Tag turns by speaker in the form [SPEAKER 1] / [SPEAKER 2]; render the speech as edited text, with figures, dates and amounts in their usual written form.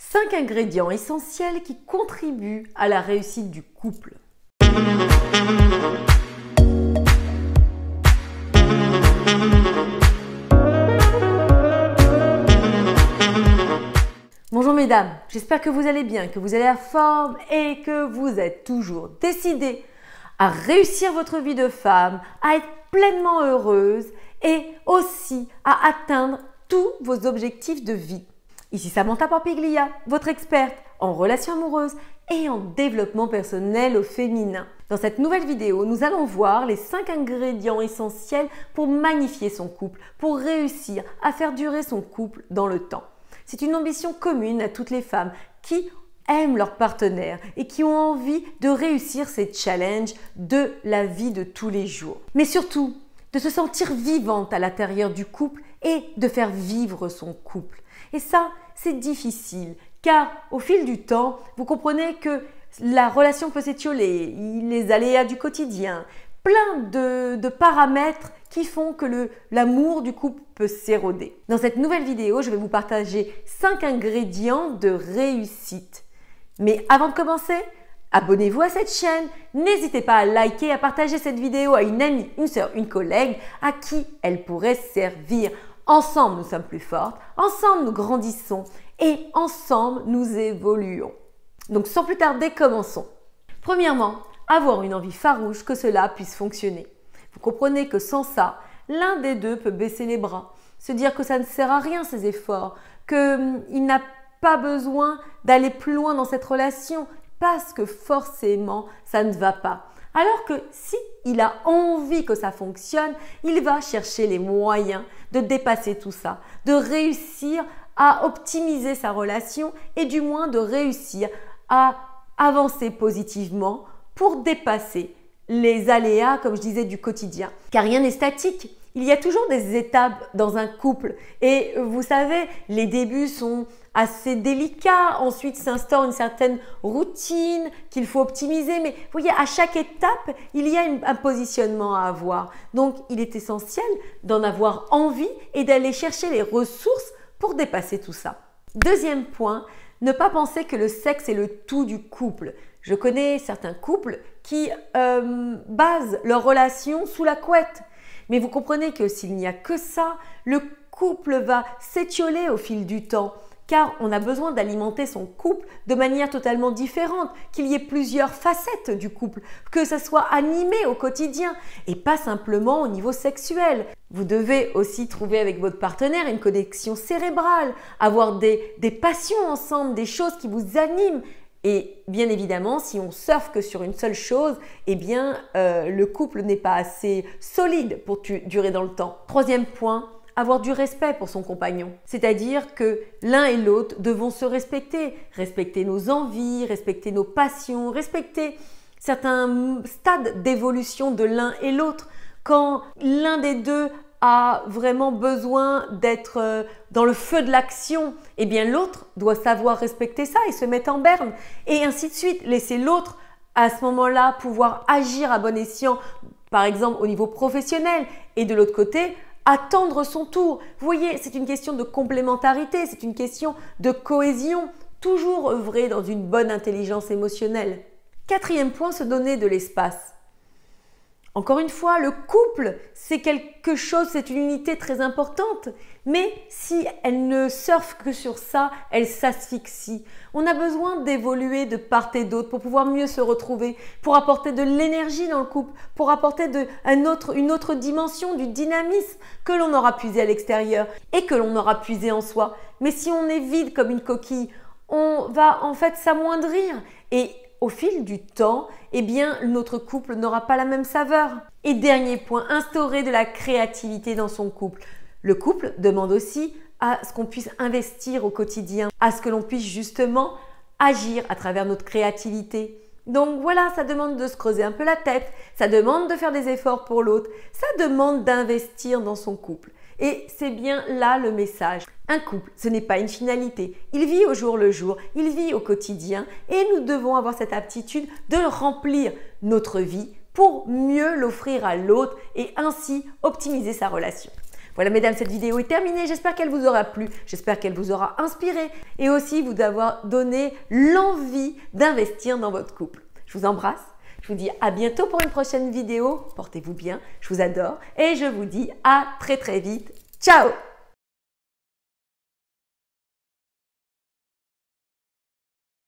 [SPEAKER 1] 5 ingrédients essentiels qui contribuent à la réussite du couple. Bonjour mesdames, j'espère que vous allez bien, que vous avez la forme et que vous êtes toujours décidées à réussir votre vie de femme, à être pleinement heureuse et aussi à atteindre tous vos objectifs de vie. Ici Samantha Pampiglia, votre experte en relations amoureuses et en développement personnel au féminin. Dans cette nouvelle vidéo, nous allons voir les 5 ingrédients essentiels pour magnifier son couple, pour réussir à faire durer son couple dans le temps. C'est une ambition commune à toutes les femmes qui aiment leur partenaire et qui ont envie de réussir ces challenges de la vie de tous les jours. Mais surtout, de se sentir vivante à l'intérieur du couple et de faire vivre son couple. Et ça, c'est difficile car au fil du temps, vous comprenez que la relation peut s'étioler, les aléas du quotidien, plein de paramètres qui font que l'amour du couple peut s'éroder. Dans cette nouvelle vidéo, je vais vous partager 5 ingrédients de réussite. Mais avant de commencer, abonnez-vous à cette chaîne, n'hésitez pas à liker, à partager cette vidéo à une amie, une sœur, une collègue à qui elle pourrait servir. Ensemble, nous sommes plus fortes, ensemble, nous grandissons et ensemble, nous évoluons. Donc, sans plus tarder, commençons. Premièrement, avoir une envie farouche que cela puisse fonctionner. Vous comprenez que sans ça, l'un des deux peut baisser les bras, se dire que ça ne sert à rien ces efforts, qu'il n'a pas besoin d'aller plus loin dans cette relation parce que forcément, ça ne va pas. Alors que si il a envie que ça fonctionne, il va chercher les moyens de dépasser tout ça, de réussir à optimiser sa relation et du moins de réussir à avancer positivement pour dépasser les aléas, comme je disais, du quotidien. Car rien n'est statique. Il y a toujours des étapes dans un couple et vous savez, les débuts sont assez délicats. Ensuite s'instaure une certaine routine qu'il faut optimiser. Mais vous voyez, à chaque étape, il y a un positionnement à avoir. Donc, il est essentiel d'en avoir envie et d'aller chercher les ressources pour dépasser tout ça. Deuxième point, ne pas penser que le sexe est le tout du couple. Je connais certains couples qui basent leur relation sous la couette. Mais vous comprenez que s'il n'y a que ça, le couple va s'étioler au fil du temps. Car on a besoin d'alimenter son couple de manière totalement différente, qu'il y ait plusieurs facettes du couple, que ça soit animé au quotidien et pas simplement au niveau sexuel. Vous devez aussi trouver avec votre partenaire une connexion cérébrale, avoir des passions ensemble, des choses qui vous animent. Et bien évidemment, si on surfe que sur une seule chose, eh bien le couple n'est pas assez solide pour durer dans le temps. Troisième point, avoir du respect pour son compagnon. C'est-à-dire que l'un et l'autre devons se respecter. Respecter nos envies, respecter nos passions, respecter certains stades d'évolution de l'un et l'autre. Quand l'un des deux a vraiment besoin d'être dans le feu de l'action, eh bien l'autre doit savoir respecter ça et se mettre en berne. Et ainsi de suite, laisser l'autre à ce moment-là pouvoir agir à bon escient, par exemple au niveau professionnel. Et de l'autre côté, attendre son tour. Vous voyez, c'est une question de complémentarité, c'est une question de cohésion. Toujours œuvrer dans une bonne intelligence émotionnelle. Quatrième point, se donner de l'espace. Encore une fois, le couple, c'est quelque chose, c'est une unité très importante. Mais si elle ne surfe que sur ça, elle s'asphyxie. On a besoin d'évoluer de part et d'autre pour pouvoir mieux se retrouver, pour apporter de l'énergie dans le couple, pour apporter une autre dimension du dynamisme que l'on aura puisé à l'extérieur et que l'on aura puisé en soi. Mais si on est vide comme une coquille, on va en fait s'amoindrir et au fil du temps, eh bien, notre couple n'aura pas la même saveur. Et dernier point, instaurer de la créativité dans son couple. Le couple demande aussi à ce qu'on puisse investir au quotidien, à ce que l'on puisse justement agir à travers notre créativité. Donc voilà, ça demande de se creuser un peu la tête, ça demande de faire des efforts pour l'autre, ça demande d'investir dans son couple. Et c'est bien là le message. Un couple, ce n'est pas une finalité. Il vit au jour le jour, il vit au quotidien et nous devons avoir cette aptitude de remplir notre vie pour mieux l'offrir à l'autre et ainsi optimiser sa relation. Voilà mesdames, cette vidéo est terminée. J'espère qu'elle vous aura plu, j'espère qu'elle vous aura inspiré et aussi vous avoir donné l'envie d'investir dans votre couple. Je vous embrasse, je vous dis à bientôt pour une prochaine vidéo. Portez-vous bien, je vous adore et je vous dis à très vite. Ciao!